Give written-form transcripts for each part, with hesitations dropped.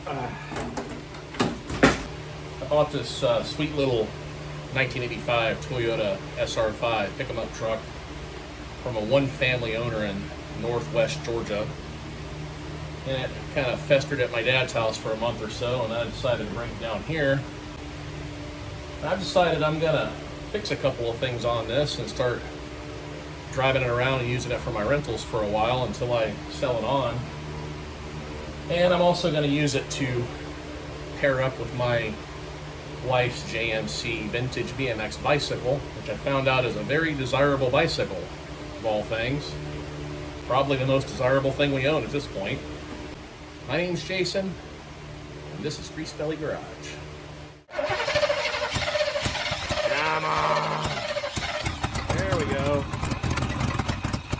I bought this sweet little 1985 Toyota SR-5 pick-em-up truck from a one-family owner in northwest Georgia. And it kind of festered at my dad's house for a month or so, and I decided to bring it down here. And I've decided I'm gonna fix a couple of things on this and start driving it around and using it for my rentals for a while until I sell it on. And I'm also going to use it to pair up with my wife's JMC vintage BMX bicycle, which I found out is a very desirable bicycle, of all things. Probably the most desirable thing we own at this point. My name's Jason, and this is Greasebelly Garage. Come on. There we go.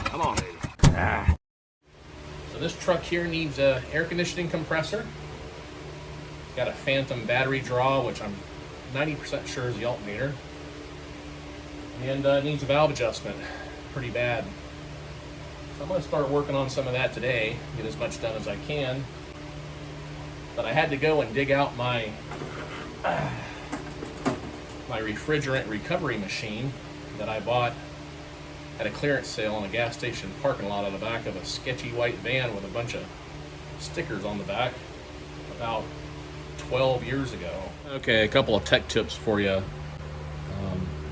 Come on, baby. So this truck here needs an air conditioning compressor. It's got a phantom battery draw, which I'm 90% sure is the alternator. And it needs a valve adjustment pretty bad. So I'm going to start working on some of that today, get as much done as I can. But I had to go and dig out my refrigerant recovery machine that I bought at a clearance sale in a gas station parking lot on the back of a sketchy white van with a bunch of stickers on the back about 12 years ago. Okay, a couple of tech tips for you.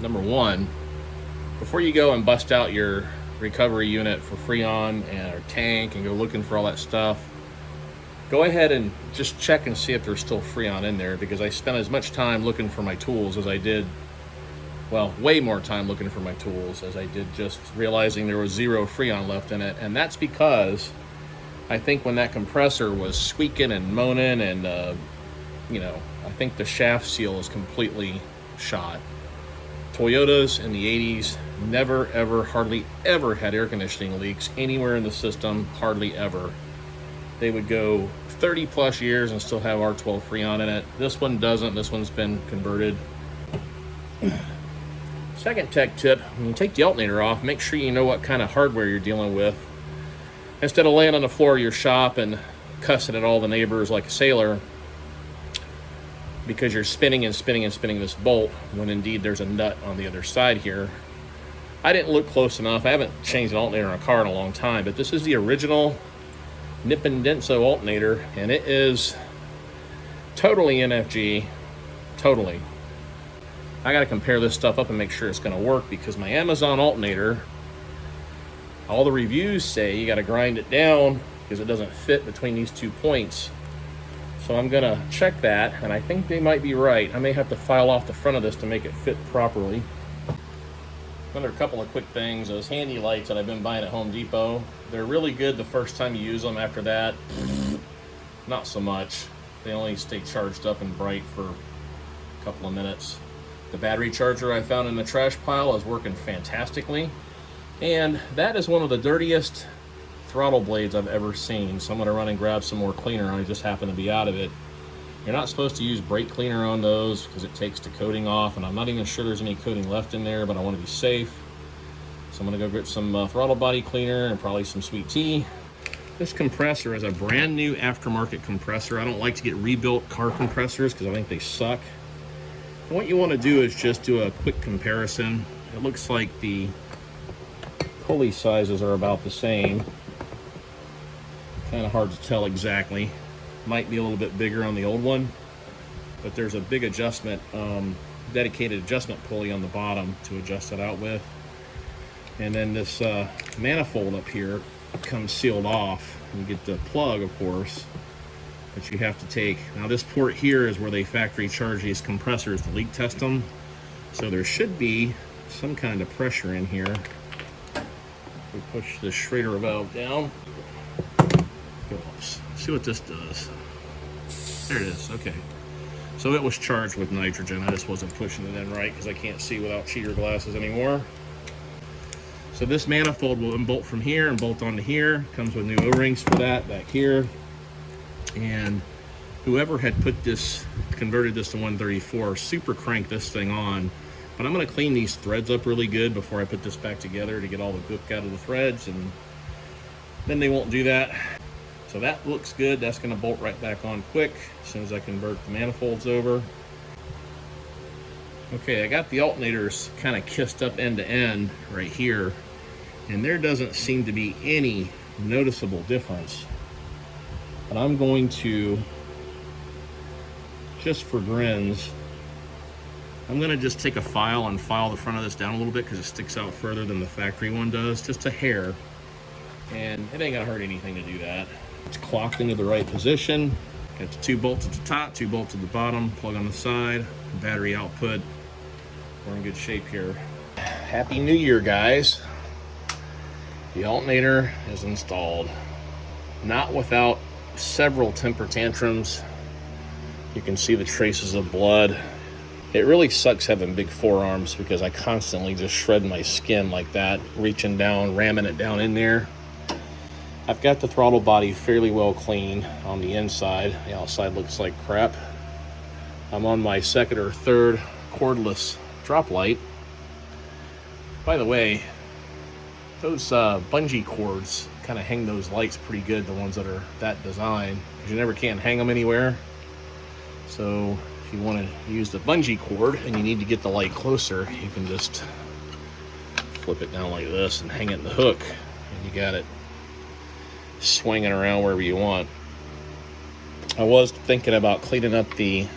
Number one, before you go and bust out your recovery unit for Freon or tank and go looking for all that stuff, go ahead and just check and see if there's still Freon in there, because I spent as much time looking for my tools as I did, well, way more time looking for my tools as I did just realizing there was zero Freon left in it. And that's because I think when that compressor was squeaking and moaning and, I think the shaft seal is completely shot. Toyotas in the 80s never, ever, hardly ever had air conditioning leaks anywhere in the system, hardly ever. They would go 30 plus years and still have R12 Freon in it. This one doesn't. This one's been converted. Second tech tip, when you take the alternator off, make sure you know what kind of hardware you're dealing with. Instead of laying on the floor of your shop and cussing at all the neighbors like a sailor because you're spinning and spinning and spinning this bolt when indeed there's a nut on the other side here. I didn't look close enough. I haven't changed an alternator in a car in a long time, but this is the original Nippon Denso alternator, and it is totally NFG, totally. I got to compare this stuff up and make sure it's going to work, because my Amazon alternator, all the reviews say you got to grind it down because it doesn't fit between these two points. So I'm going to check that, and I think they might be right. I may have to file off the front of this to make it fit properly. Another couple of quick things, those handy lights that I've been buying at Home Depot, they're really good the first time you use them. After that, not so much. They only stay charged up and bright for a couple of minutes. The battery charger I found in the trash pile is working fantastically. And that is one of the dirtiest throttle blades I've ever seen. So I'm going to run and grab some more cleaner. I just happen to be out of it. You're not supposed to use brake cleaner on those because it takes the coating off, and I'm not even sure there's any coating left in there, but I want to be safe. So I'm going to go get some throttle body cleaner and probably some sweet tea. This compressor is a brand new aftermarket compressor. I don't like to get rebuilt car compressors because I think they suck. And what you want to do is just do a quick comparison. It looks like the pulley sizes are about the same. Kind of hard to tell exactly. Might be a little bit bigger on the old one, but there's a big adjustment, dedicated adjustment pulley on the bottom to adjust it out with. And then this manifold up here comes sealed off. You get the plug, of course, that you have to take. Now this port here is where they factory charge these compressors to leak test them. So there should be some kind of pressure in here. We push the Schrader valve down. Let's see what this does. There it is. Okay. So it was charged with nitrogen. I just wasn't pushing it in right because I can't see without cheater glasses anymore. So this manifold will unbolt from here and bolt onto here. Comes with new O-rings for that back here. And whoever had put this, converted this to 134, super cranked this thing on. But I'm going to clean these threads up really good before I put this back together to get all the gook out of the threads, and then they won't do that. So that looks good. That's going to bolt right back on quick as soon as I convert the manifolds over. Okay, I got the alternators kind of kissed up end to end right here, and there doesn't seem to be any noticeable difference. But I'm going to, just for grins, I'm going to just take a file and file the front of this down a little bit because it sticks out further than the factory one does, just a hair. And it ain't going to hurt anything to do that. It's clocked into the right position. Got the 2 bolts at the top, 2 bolts at the bottom, plug on the side, battery output. We're in good shape here. Happy New Year, guys. The alternator is installed. Not without several temper tantrums. You can see the traces of blood. It really sucks having big forearms because I constantly just shred my skin like that, reaching down, ramming it down in there. I've got the throttle body fairly well clean on the inside. The outside looks like crap. I'm on my 2nd or 3rd cordless drop light. By the way, those bungee cords kind of hang those lights pretty good, the ones that are that design, because you never can hang them anywhere. So if you want to use the bungee cord and you need to get the light closer, you can just flip it down like this and hang it in the hook, and you got it swinging around wherever you want. I was thinking about cleaning up the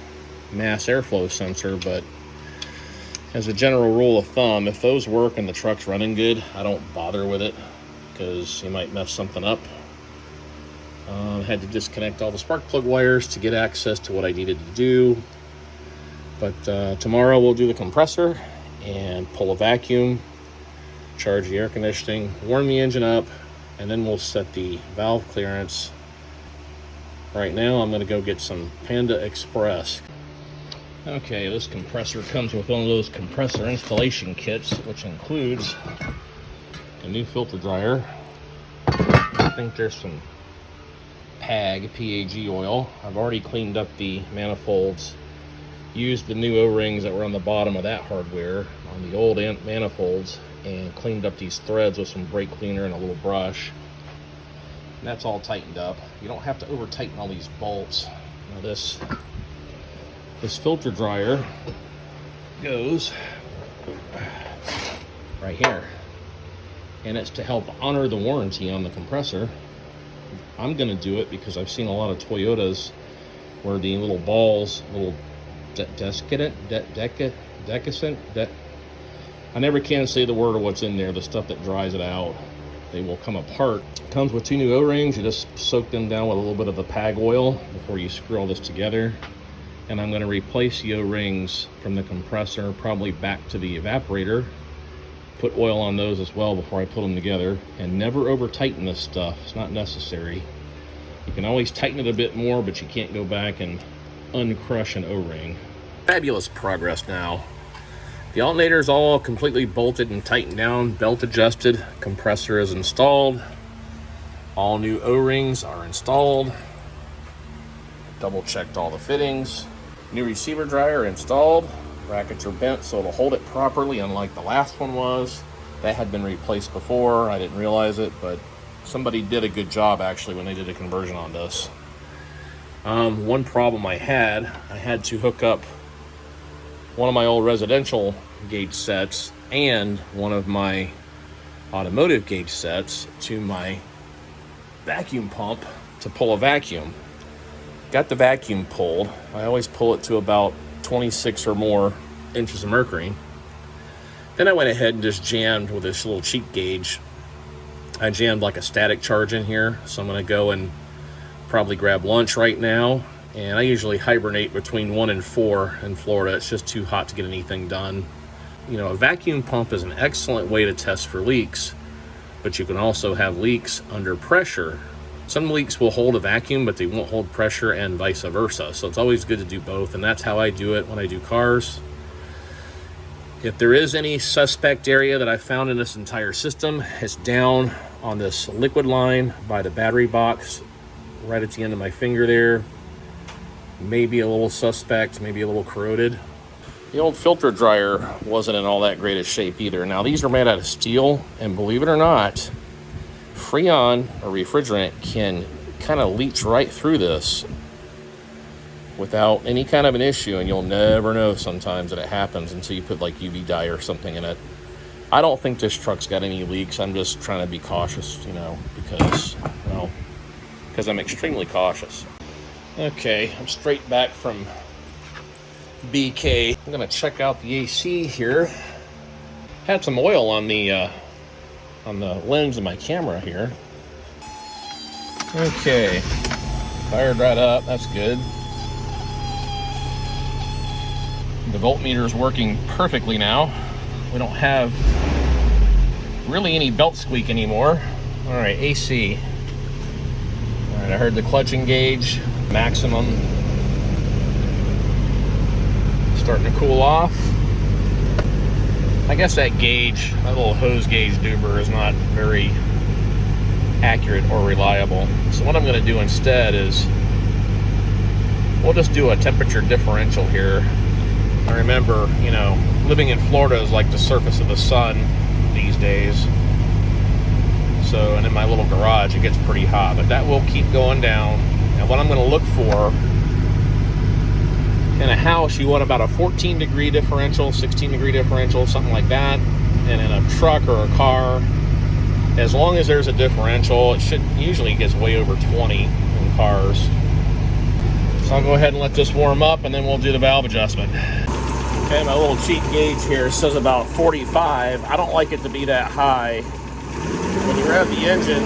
mass airflow sensor, but as a general rule of thumb, if those work and the truck's running good, I don't bother with it because you might mess something up. Had to disconnect all the spark plug wires to get access to what I needed to do. But tomorrow we'll do the compressor and pull a vacuum, charge the air conditioning, warm the engine up, and then we'll set the valve clearance. Right now I'm going to go get some Panda Express. Okay, this compressor comes with one of those compressor installation kits, which includes a new filter dryer. I think there's some PAG oil. I've already cleaned up the manifolds, used the new O-rings that were on the bottom of that hardware on the old manifolds, and cleaned up these threads with some brake cleaner and a little brush. And that's all tightened up. You don't have to over tighten all these bolts. Now this filter dryer goes right here, and it's to help honor the warranty on the compressor. I'm going to do it because I've seen a lot of Toyotas where the little balls, little I never can say the word or what's in there, the stuff that dries it out, they will come apart. It comes with 2 new O-rings. You just soak them down with a little bit of the PAG oil before you screw all this together. And I'm going to replace the O-rings from the compressor, probably back to the evaporator. Put oil on those as well before I put them together. And never over tighten this stuff. It's not necessary. You can always tighten it a bit more, but you can't go back and uncrush an O-ring. Fabulous progress now. The alternator is all completely bolted and tightened down, belt adjusted. Compressor is installed. All new O-rings are installed. Double checked all the fittings. New receiver dryer installed. Brackets are bent so it'll hold it properly, unlike the last one was. That had been replaced before. I didn't realize it, but somebody did a good job actually when they did a conversion on this. One problem I had to hook up one of my old residential gauge sets and one of my automotive gauge sets to my vacuum pump to pull a vacuum. Got the vacuum pulled. I always pull it to about 26 or more inches of mercury. Then I went ahead and just jammed with this little cheap gauge. I jammed like a static charge in here, so I'm going to go and probably grab lunch right now. And I usually hibernate between 1 and 4 in Florida. It's just too hot to get anything done. You know, a vacuum pump is an excellent way to test for leaks, but you can also have leaks under pressure. Some leaks will hold a vacuum, but they won't hold pressure, and vice versa. So it's always good to do both, and that's how I do it when I do cars. If there is any suspect area that I found in this entire system, it's down on this liquid line by the battery box, right at the end of my finger there. Maybe a little suspect, maybe a little corroded. The old filter dryer wasn't in all that great a shape either. Now these are made out of steel, and believe it or not, Freon or refrigerant can kind of leach right through this without any kind of an issue, and you'll never know sometimes that it happens until you put like UV dye or something in it. I don't think this truck's got any leaks. I'm just trying to be cautious, you know, because I'm extremely cautious. Okay, I'm straight back from BK. I'm gonna check out the AC here. Had some oil on the lens of my camera here. Okay, fired right up, that's good. The voltmeter is working perfectly now. We don't have really any belt squeak anymore. All right, AC. All right, I heard the clutch engage, maximum. Starting to cool off. I guess that gauge, that little hose gauge duber, is not very accurate or reliable. So what I'm gonna do instead is, we'll just do a temperature differential here. I remember, you know, living in Florida is like the surface of the sun these days. So, and in my little garage, it gets pretty hot, but that will keep going down. And what I'm gonna look for, in a house, you want about a 14 degree differential, 16 degree differential, something like that. And in a truck or a car, as long as there's a differential, it usually gets way over 20 in cars. So I'll go ahead and let this warm up, and then we'll do the valve adjustment. Okay, my little cheat gauge here says about 45. I don't like it to be that high. When you rev the engine,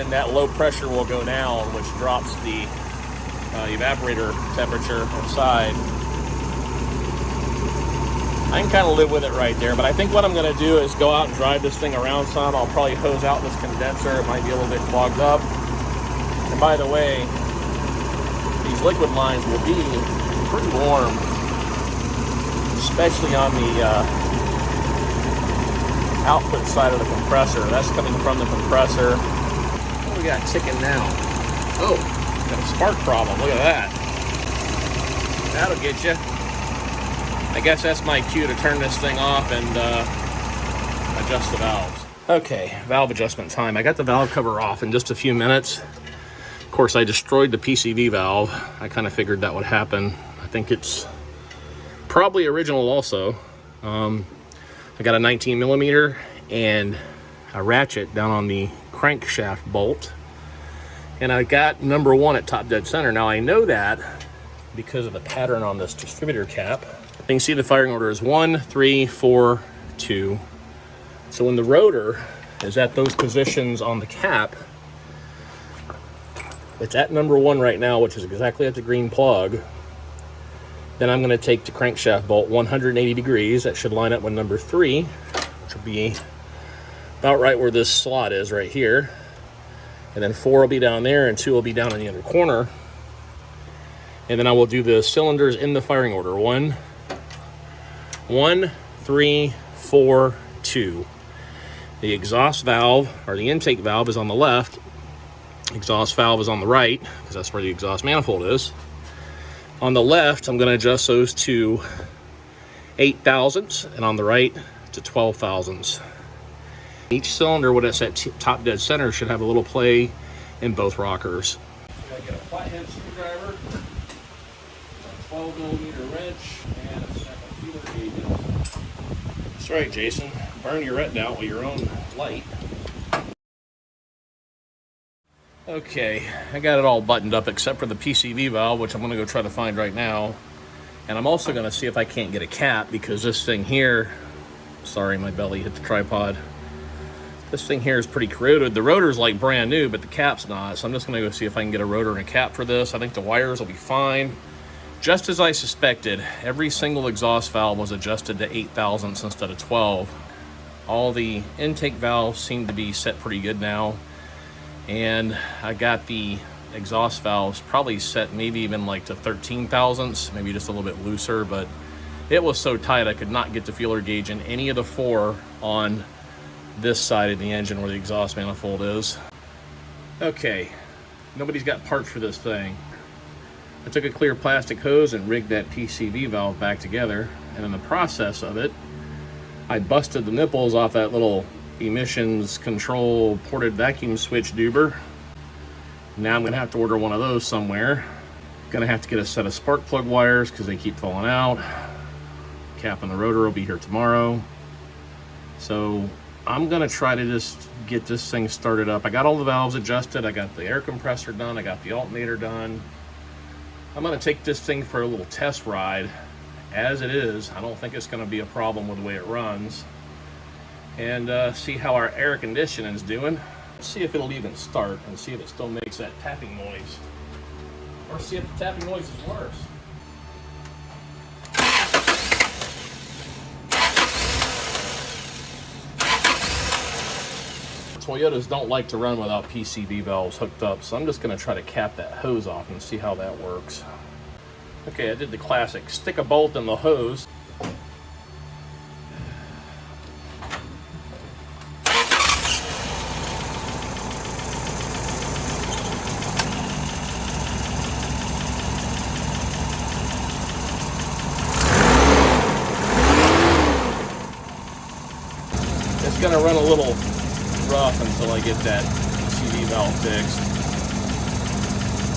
that low pressure will go down, which drops the evaporator temperature inside. I can kind of live with it right there, but I think what I'm going to do is go out and drive this thing around some. I'll probably hose out this condenser. It might be a little bit clogged up. And by the way, these liquid lines will be pretty warm, especially on the output side of the compressor. That's coming from the compressor. What do we got ticking now? Oh, got a spark problem. Look at that. That'll get you. I guess that's my cue to turn this thing off and adjust the valves. Okay, valve adjustment time. I got the valve cover off in just a few minutes. Of course, I destroyed the PCV valve. I kind of figured that would happen. I think it's probably original also. I got a 19 millimeter and a ratchet down on the crankshaft bolt. And I got number 1 at top dead center. Now I know that because of the pattern on this distributor cap. You can see the firing order is 1, 3, 4, 2. So when the rotor is at those positions on the cap, it's at number 1 right now, which is exactly at the green plug. Then I'm going to take the crankshaft bolt 180 degrees. That should line up with number 3, which will be about right where this slot is right here. And then 4 will be down there and 2 will be down in the other corner. And then I will do the cylinders in the firing order. 1, 3, 4, 2. The exhaust valve, or the intake valve, is on the left. Exhaust valve is on the right, because that's where the exhaust manifold is. On the left, I'm going to adjust those to 8 thousandths, and on the right to 12 thousandths. Each cylinder, when it's at top dead center, should have a little play in both rockers. I got a flathead screwdriver, a 12 millimeter wrench, and a set of feeler gauges. That's right, Jason. Burn your retina out with your own light. Okay, I got it all buttoned up except for the PCV valve, which I'm going to go try to find right now. And I'm also going to see if I can't get a cap, because this thing here, sorry, my belly hit the tripod. This thing here is pretty corroded. The rotor's like brand new, but the cap's not. So I'm just going to go see if I can get a rotor and a cap for this. I think the wires will be fine. Just as I suspected, every single exhaust valve was adjusted to 8 thousandths instead of 12. All the intake valves seem to be set pretty good now. And I got the exhaust valves probably set maybe even like to 13 thousandths, maybe just a little bit looser, but it was so tight I could not get the feeler gauge in any of the 4 on this side of the engine where the exhaust manifold is. Okay, nobody's got parts for this thing. I took a clear plastic hose and rigged that PCV valve back together, and in the process of it, I busted the nipples off that little emissions control ported vacuum switch duber. Now I'm gonna have to order one of those somewhere. Gonna have to get a set of spark plug wires because they keep falling out. Cap on the rotor will be here tomorrow. So I'm gonna try to just get this thing started up. I got all the valves adjusted. I got the air compressor done. I got the alternator done. I'm gonna take this thing for a little test ride. As it is, I don't think it's gonna be a problem with the way it runs. And see how our air conditioning is doing. See if it'll even start and see if it still makes that tapping noise. Or see if the tapping noise is worse. Toyotas don't like to run without PCV valves hooked up, so I'm just going to try to cap that hose off and see how that works. Okay, I did the classic stick a bolt in the hose. It's going to run a little rough until I get that PCV valve fixed.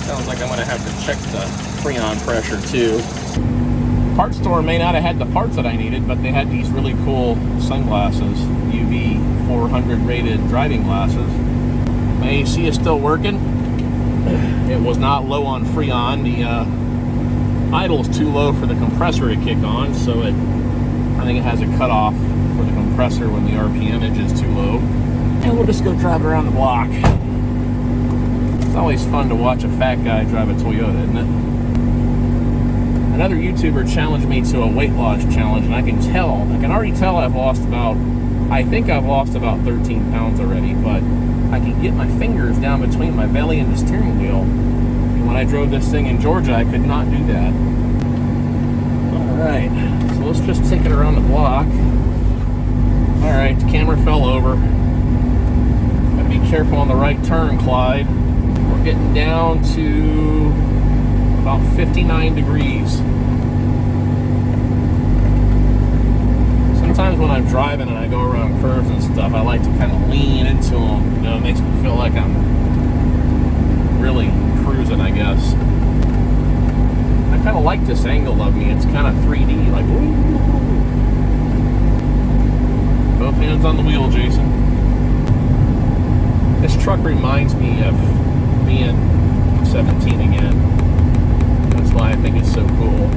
Sounds like I'm going to have to check the freon pressure too. Parts store may not have had the parts that I needed, but they had these really cool sunglasses, UV 400 rated driving glasses. My AC is still working. It was not low on freon. The idle's too low for the compressor to kick on, so I think it has a cutoff for the compressor when the RPMage is too low. And we'll just go drive around the block. It's always fun to watch a fat guy drive a Toyota, isn't it? Another YouTuber challenged me to a weight loss challenge, and I can already tell I think I've lost about 13 pounds already, but I can get my fingers down between my belly and the steering wheel. And when I drove this thing in Georgia, I could not do that. All right, so let's just take it around the block. All right, the camera fell over. Gotta be careful on the right turn, Clyde. We're getting down to about 59 degrees. Sometimes when I'm driving and I go around curves and stuff, I like to kind of lean into them. You know, it makes me feel like I'm really cruising, I guess. I kind of like this angle of me. It's kind of 3D, like, woo. Both hands on the wheel, Jason. This truck reminds me of being 17 again. That's why I think it's so cool.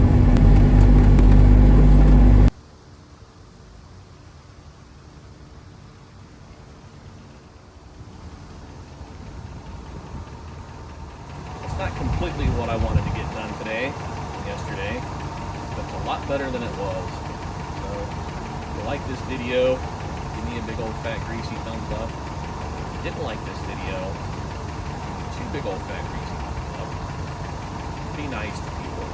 It's not completely what I wanted to get done yesterday, but it's a lot better than it was. So, if you like this video, give me a big old fat greasy thumbs up. If you didn't like this video, give me 2 big old fat greasy thumbs up. Be nice to people.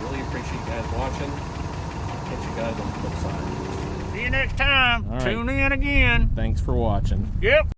Really appreciate you guys watching. I'll catch you guys on the flip side. See you next time. All right. Tune in again. Thanks for watching. Yep.